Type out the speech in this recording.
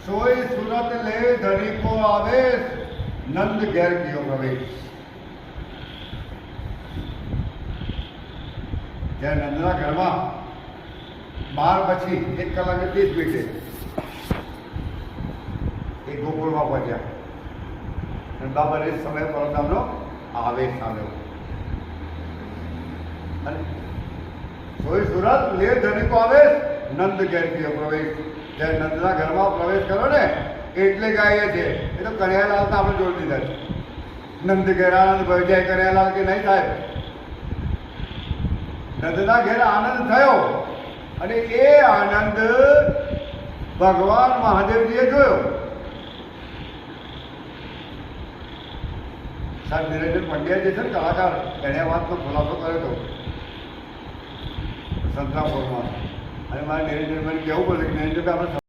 સોય સુરત લે ધણી કો આવેશ, નંદ ઘેર કિયો પ્રવેશ. જ્યારે નંદના ઘરમાં 12 પછી 1 કલાક 30 મિનિટે એ ગોકુળમાં પહોંચ્યા અને બાબાને સમય પરધામનો આવેશ આવ્યો. અને સોય સુરત લે ધણી કો આવેશ, નંદ ઘેર કિયો પ્રવેશ. જ્યારે નંદના ઘરમાં પ્રવેશ કરો ને એટલે ગાય છે. એ તો કનૈયાલાલ તો આપણે જોડી દીધા છે. નંદ ઘેર આનંદ ભય જાય, કનૈયાલાલ કે નહીં થાય. નંદના ઘેર આનંદ થયો અને એ આનંદ ભગવાન મહાદેવજીએ જોયો. સાહેબ નિરંજન પંડ્યા જે છે ને કલાકાર, એને આ વાતનો ખુલાસો કર્યો હતો સંતરાપુરમાં. અને મારે નિરંજનભાઈને કહેવું પડે કે નિરંજનભાઈ આપણે